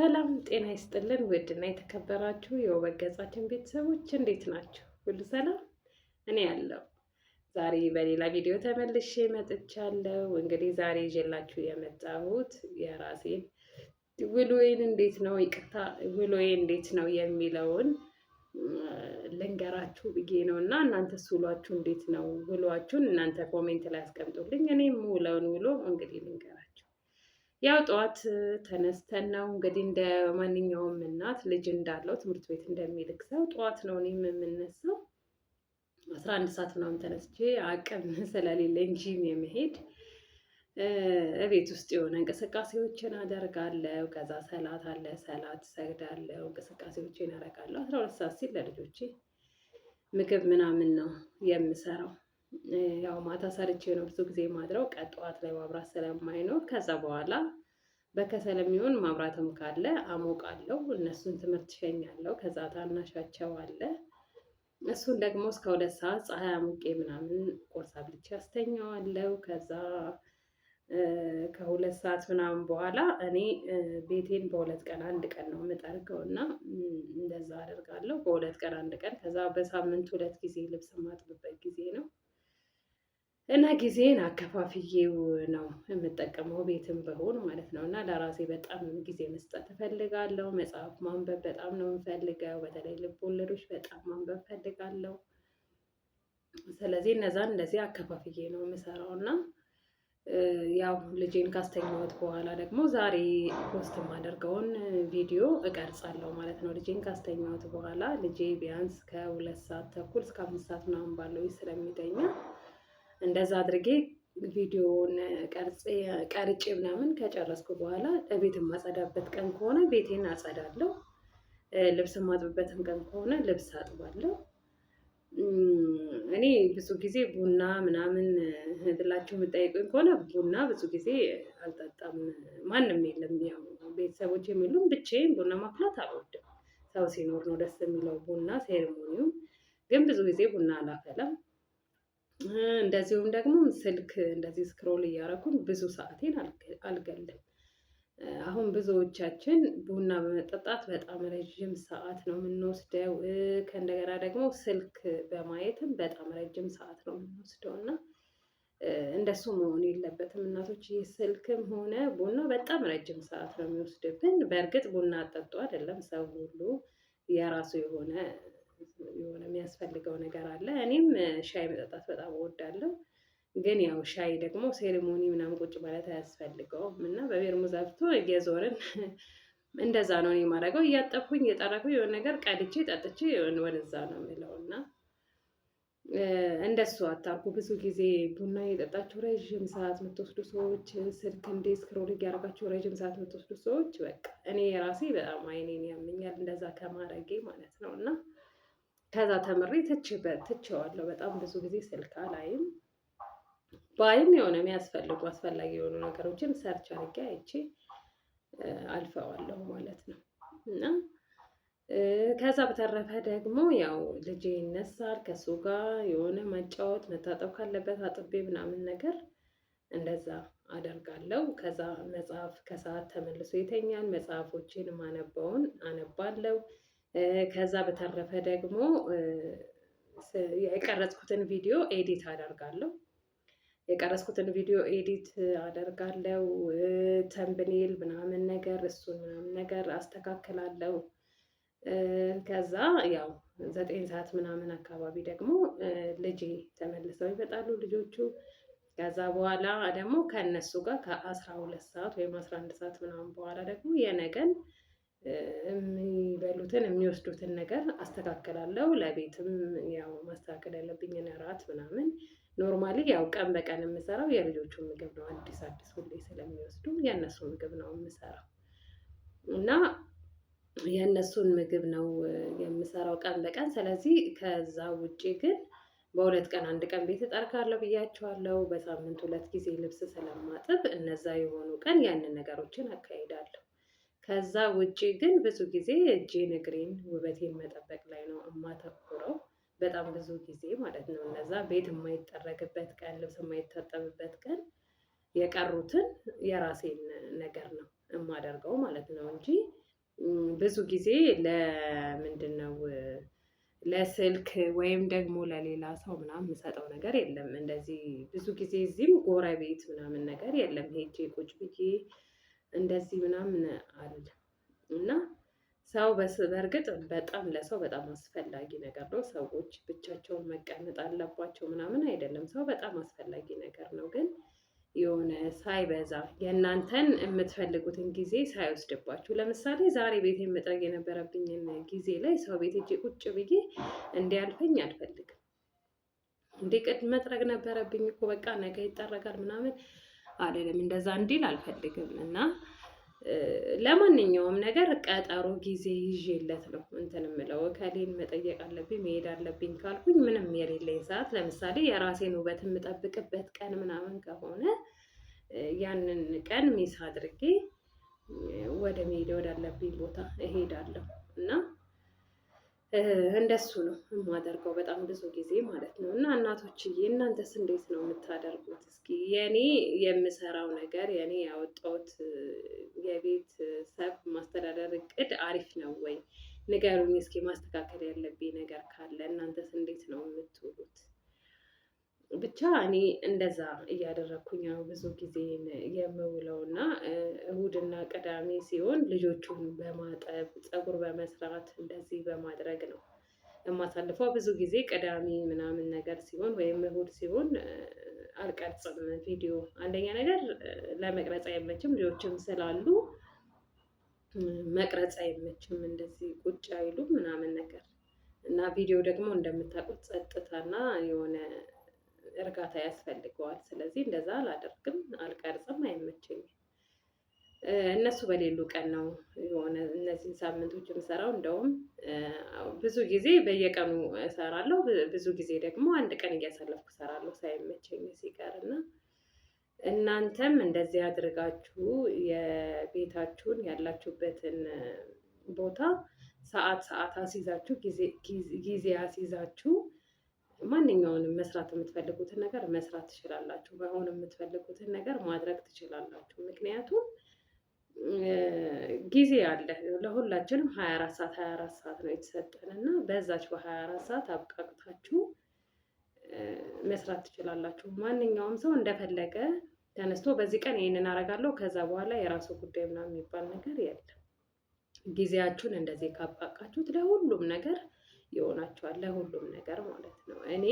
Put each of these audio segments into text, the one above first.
ሰላም ጤና ይስጥልን። ውድና የተከበራችሁ የውበት ገጻችን ቤተሰቦች እንዴት ናቸው? ሁሉ ሰላም? እኔ ያለው ዛሬ በሌላ ቪዲዮ ተመልሼ መጥቻለሁ። እንግዲህ ዛሬ ይዤላችሁ የመጣሁት የራሴን ውሎዬን እንዴት ነው ውሎዬ እንዴት ነው የሚለውን ልንገራችሁ ብዬ ነው እና እናንተስ ውሏችሁ እንዴት ነው? ውሏችሁን እናንተ ኮሜንት ላይ አስቀምጡልኝ። እኔም ውለውን ውሎ እንግዲህ ልንገራችሁ። ያው ጠዋት ተነስተን ነው እንግዲህ እንደ ማንኛውም እናት ልጅ እንዳለው ትምህርት ቤት እንደሚልክ ሰው ጠዋት ነው እኔም የምነሳው። 11 ሰዓት ምናምን ተነስቼ አቅም ስለሌለኝ ጂም የመሄድ እቤት ውስጥ የሆነ እንቅስቃሴዎችን አደርጋለሁ። ከዛ ሰላት አለ፣ ሰላት ሰግዳለሁ፣ እንቅስቃሴዎችን አደርጋለሁ። 12 ሰዓት ሲል ለልጆቼ ምግብ ምናምን ነው የምሰራው። ያው ማታ ሰርቼ ነው ብዙ ጊዜ ማድረው ቀን ጠዋት ላይ ማብራት ስለማይኖር፣ ከዛ በኋላ በከሰል የሚሆን ማብራትም ካለ አሞቃለሁ። እነሱን ትምህርት ሸኛለሁ። ከዛ ታናሻቸው አለ፣ እሱን ደግሞ እስከ 2 ሰዓት ፀሐይ አሙቄ ምናምን ቁርስ አብልቼ አስተኛዋለሁ። ከዛ ከ2 ሰዓት ምናምን በኋላ እኔ ቤቴን በ2 ቀን 1 ቀን ነው የምጠርገው እና እንደዛ አደርጋለሁ። በ2 ቀን 1 ቀን። ከዛ በሳምንት 2 ጊዜ ልብስ የማጥብበት ጊዜ ነው እና ጊዜን አከፋፍዬው ነው የምጠቀመው ቤትም በሆን ማለት ነው። እና ለራሴ በጣም ጊዜ መስጠት እፈልጋለሁ። መጽሐፍ ማንበብ በጣም ነው የምፈልገው። በተለይ ልብ ወለዶች በጣም ማንበብ እፈልጋለሁ። ስለዚህ እነዛን እንደዚህ አከፋፍዬ ነው የምሰራው እና ያው ልጄን ካስተኛሁት በኋላ ደግሞ ዛሬ ፖስት የማደርገውን ቪዲዮ እቀርጻለሁ ማለት ነው። ልጄን ካስተኛሁት በኋላ ልጄ ቢያንስ ከ2 ሰዓት ተኩል እስከ 5 ሰዓት ምናምን ባለው ስለሚተኛ እንደዛ አድርጌ ቪዲዮውን ቀርጬ ምናምን ከጨረስኩ በኋላ ቤት የማጸዳበት ቀን ከሆነ ቤቴን አጸዳለሁ። ልብስ የማጥብበትም ቀን ከሆነ ልብስ አጥባለሁ። እኔ ብዙ ጊዜ ቡና ምናምን ብላችሁ የምጠይቁኝ ከሆነ ቡና ብዙ ጊዜ አልጠጣም። ማንም የለም፣ ያው ቤተሰቦች የሚሉም ብቻዬን ቡና ማፍላት አልወድም። ሰው ሲኖር ነው ደስ የሚለው ቡና ሴሪሞኒው። ግን ብዙ ጊዜ ቡና አላፈላም። እንደዚሁም ደግሞ ስልክ እንደዚህ ስክሮል እያደረኩኝ ብዙ ሰዓቴን አልገልም። አሁን ብዙዎቻችን ቡና በመጠጣት በጣም ረጅም ሰዓት ነው የምንወስደው። ከእንደገና ደግሞ ስልክ በማየትም በጣም ረጅም ሰዓት ነው የምንወስደው እና እንደሱ መሆን የለበትም እናቶች። ስልክም ሆነ ቡና በጣም ረጅም ሰዓት ነው የሚወስድብን። በእርግጥ ቡና አጠጡ አይደለም፣ ሰው ሁሉ የራሱ የሆነ የሚያስፈልገው ነገር አለ። እኔም ሻይ መጠጣት በጣም እወዳለሁ። ግን ያው ሻይ ደግሞ ሴሪሞኒ ምናምን ቁጭ ማለት አያስፈልገውም እና በቤርሙዝ አፍቶ እየዞርን እንደዛ ነው እኔ የማደርገው። እያጠብኩኝ እየጠረኩኝ የሆነ ነገር ቀድቼ ጠጥቼ ወደዛ ነው የምለው እና እንደሱ አታርጉ። ብዙ ጊዜ ቡና የጠጣችሁ ረዥም ሰዓት የምትወስዱ ሰዎች፣ ስልክ እንዴ ስክሮል እያደረጋችሁ ረዥም ሰዓት የምትወስዱ ሰዎች፣ በቃ እኔ የራሴ በጣም አይኔን ያመኛል እንደዛ ከማድረጌ ማለት ነው። እና ከዛ ተምሬ ትቼዋለሁ። በጣም ብዙ ጊዜ ስልክ አላይም። ባይም የሆነ የሚያስፈልጉ አስፈላጊ የሆኑ ነገሮችን ሰርች አድርጌ አይቼ አልፈዋለሁ ማለት ነው። እና ከዛ በተረፈ ደግሞ ያው ልጄ ይነሳል፣ ከሱ ጋር የሆነ መጫወት መታጠብ ካለበት አጥቤ ምናምን ነገር እንደዛ አደርጋለሁ። ከዛ መጽሐፍ ከሰዓት ተመልሶ ይተኛል። መጽሐፎችን ማነበውን አነባለሁ። ከዛ በተረፈ ደግሞ የቀረጽኩትን ቪዲዮ ኤዲት አደርጋለሁ። ተምብኔል ምናምን ነገር እሱን ምናምን ነገር አስተካክላለሁ። ከዛ ያው 9 ሰዓት ምናምን አካባቢ ደግሞ ልጄ ተመልሰው ይመጣሉ ልጆቹ። ከዛ በኋላ ደግሞ ከእነሱ ጋር ከ12 ሰዓት ወይም 11 ሰዓት ምናምን በኋላ ደግሞ የነገን የሚበሉትን የሚወስዱትን ነገር አስተካክላለሁ። ለቤትም ያው ማስተካከል ያለብኝን እራት ምናምን ኖርማሊ ያው ቀን በቀን የምሰራው የልጆቹን ምግብ ነው። አዲስ ሁሌ ስለሚወስዱ የእነሱ ምግብ ነው የምሰራው እና የእነሱን ምግብ ነው የምሰራው ቀን በቀን። ስለዚህ ከዛ ውጪ ግን በ2 ቀን 1 ቀን ቤት እጠርጋለሁ ብያቸዋለሁ። በሳምንት 2 ጊዜ ልብስ ስለማጥብ እነዛ የሆኑ ቀን ያንን ነገሮችን አካሂዳለሁ። ከዛ ውጪ ግን ብዙ ጊዜ እጄን እግሬን ውበቴን መጠበቅ ላይ ነው የማተኩረው። በጣም ብዙ ጊዜ ማለት ነው። እነዛ ቤት የማይጠረግበት ቀን፣ ልብስ የማይታጠብበት ቀን የቀሩትን የራሴን ነገር ነው የማደርገው ማለት ነው እንጂ ብዙ ጊዜ ለምንድን ነው ለስልክ ወይም ደግሞ ለሌላ ሰው ምናምን የምሰጠው ነገር የለም። እንደዚህ ብዙ ጊዜ እዚህም ጎረቤት ምናምን ነገር የለም። ሄጄ ቁጭ ብዬ እንደዚህ ምናምን አለ እና ሰው በእርግጥ በጣም ለሰው በጣም አስፈላጊ ነገር ነው። ሰዎች ብቻቸውን መቀመጥ አለባቸው ምናምን አይደለም። ሰው በጣም አስፈላጊ ነገር ነው። ግን የሆነ ሳይበዛ የእናንተን የምትፈልጉትን ጊዜ ሳይወስድባችሁ። ለምሳሌ ዛሬ ቤቴን መጥረግ የነበረብኝን ጊዜ ላይ ሰው ቤት ሄጄ ቁጭ ብዬ እንዲያልፈኝ አልፈልግም። እንዴ መጥረግ ነበረብኝ እኮ በቃ ነገ ይጠረጋል ምናምን አይደለም። እንደዛ እንዲል አልፈልግም እና ለማንኛውም ነገር ቀጠሮ ጊዜ ይዤለት ነው እንትን የምለው። እከሌን መጠየቅ አለብኝ መሄድ አለብኝ ካልኩኝ ምንም የሌለኝ ሰዓት ለምሳሌ የራሴን ውበት የምጠብቅበት ቀን ምናምን ከሆነ ያንን ቀን ሚስ አድርጌ ወደ መሄድ ወዳለብኝ ቦታ እሄዳለሁ እና እንደሱ ነው የማደርገው በጣም ብዙ ጊዜ ማለት ነው። እና እናቶችዬ እናንተስ እንዴት ነው የምታደርጉት? እስኪ የኔ የምሰራው ነገር የኔ ያወጣሁት የቤተሰብ ማስተዳደር እቅድ አሪፍ ነው ወይ ንገሩኝ እስኪ። ማስተካከል ያለብኝ ነገር ካለ እናንተስ እንዴት ነው የምትውሉት? ብቻ እኔ እንደዛ እያደረኩኝ ነው ብዙ ጊዜ የምውለው እና እሁድና ቅዳሜ ሲሆን ልጆቹን በማጠብ ፀጉር በመስራት እንደዚህ በማድረግ ነው የማሳልፈው። ብዙ ጊዜ ቅዳሜ ምናምን ነገር ሲሆን ወይም እሁድ ሲሆን አልቀርጽም ቪዲዮ። አንደኛ ነገር ለመቅረጽ አይመችም፣ ልጆችም ስላሉ መቅረጽ አይመችም፣ እንደዚህ ቁጭ አይሉም ምናምን ነገር እና ቪዲዮ ደግሞ እንደምታውቁት ጸጥታና የሆነ እርጋታ ያስፈልገዋል። ስለዚህ እንደዛ አላደርግም፣ አልቀርጽም፣ አይመቸኝም። እነሱ በሌሉ ቀን ነው የሆነ እነዚህን ሳምንቶች የምሰራው። እንደውም ብዙ ጊዜ በየቀኑ እሰራለሁ፣ ብዙ ጊዜ ደግሞ አንድ ቀን እያሳለፍኩ እሰራለሁ ሳይመቸኝ ሲቀር እና እናንተም እንደዚህ አድርጋችሁ የቤታችሁን ያላችሁበትን ቦታ ሰዓት አስይዛችሁ ጊዜ አስይዛችሁ ማንኛውንም መስራት የምትፈልጉትን ነገር መስራት ትችላላችሁ። መሆን የምትፈልጉትን ነገር ማድረግ ትችላላችሁ። ምክንያቱም ጊዜ አለ ለሁላችንም 24 ሰዓት ነው የተሰጠን እና በዛች በ24 ሰዓት አብቃቅታችሁ መስራት ትችላላችሁ። ማንኛውም ሰው እንደፈለገ ተነስቶ በዚህ ቀን ይሄንን አደርጋለሁ ከዛ በኋላ የራሱ ጉዳይ ምናምን የሚባል ነገር የለም። ጊዜያችሁን እንደዚህ ካባቃችሁት ለሁሉም ነገር ይሆናችኋል፣ ለሁሉም ነገር ማለት ነው። እኔ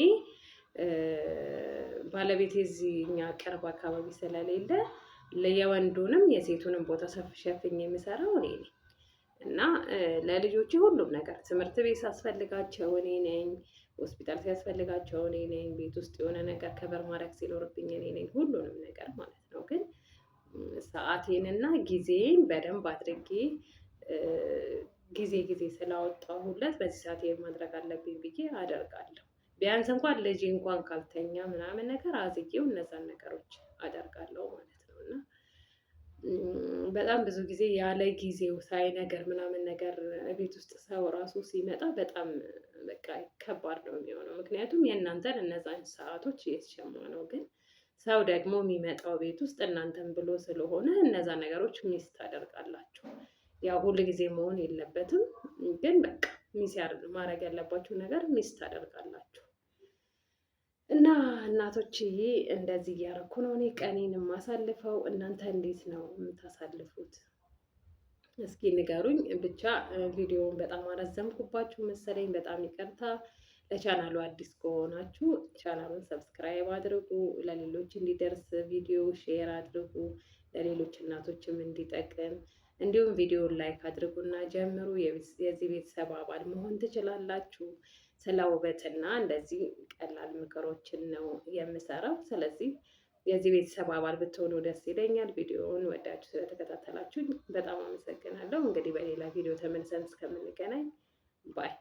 ባለቤቴ እዚህ እኛ ቅርብ አካባቢ ስለሌለ የወንዱንም የሴቱንም ቦታ ሸፍኜ የምሰራው እኔ ነኝ እና ለልጆቼ ሁሉም ነገር ትምህርት ቤት ሳስፈልጋቸው እኔ ነኝ፣ ሆስፒታል ሲያስፈልጋቸው እኔ ነኝ፣ ቤት ውስጥ የሆነ ነገር ከበር ማድረግ ሲኖርብኝ እኔ ነኝ፣ ሁሉንም ነገር ማለት ነው። ግን ሰአቴንና ጊዜን በደንብ አድርጌ ጊዜ ስላወጣሁለት በዚህ ሰዓት ማድረግ አለብኝ ብዬ አደርጋለሁ። ቢያንስ እንኳን ልጅ እንኳን ካልተኛ ምናምን ነገር አዝጌው እነዛን ነገሮች አደርጋለሁ ማለት ነው። እና በጣም ብዙ ጊዜ ያለ ጊዜው ሳይነገር ምናምን ነገር ቤት ውስጥ ሰው ራሱ ሲመጣ በጣም በቃ ከባድ ነው የሚሆነው። ምክንያቱም የእናንተን እነዛን ሰዓቶች እየተሸማ ነው። ግን ሰው ደግሞ የሚመጣው ቤት ውስጥ እናንተን ብሎ ስለሆነ እነዛ ነገሮች ሚስ ታደርጋላችሁ። ያው ሁል ጊዜ መሆን የለበትም፣ ግን በቃ ሚስ ማድረግ ያለባችሁ ነገር ሚስ ታደርጋላችሁ። እና እናቶችዬ እንደዚህ እያደረኩ ነው እኔ ቀኔን የማሳልፈው። እናንተ እንዴት ነው የምታሳልፉት? እስኪ ንገሩኝ። ብቻ ቪዲዮውን በጣም አረዘምኩባችሁ መሰለኝ፣ በጣም ይቅርታ። ለቻናሉ አዲስ ከሆናችሁ ቻናሉን ሰብስክራይብ አድርጉ፣ ለሌሎች እንዲደርስ ቪዲዮ ሼር አድርጉ፣ ለሌሎች እናቶችም እንዲጠቅም። እንዲሁም ቪዲዮውን ላይክ አድርጉና ጀምሩ። የዚህ ቤተሰብ አባል መሆን ትችላላችሁ። ስለ ውበትና እንደዚህ ቀላል ምክሮችን ነው የምሰራው። ስለዚህ የዚህ ቤተሰብ አባል ብትሆኑ ደስ ይለኛል። ቪዲዮውን ወዳችሁ ስለተከታተላችሁ በጣም አመሰግናለሁ። እንግዲህ በሌላ ቪዲዮ ተመልሰን እስከምንገናኝ ባይ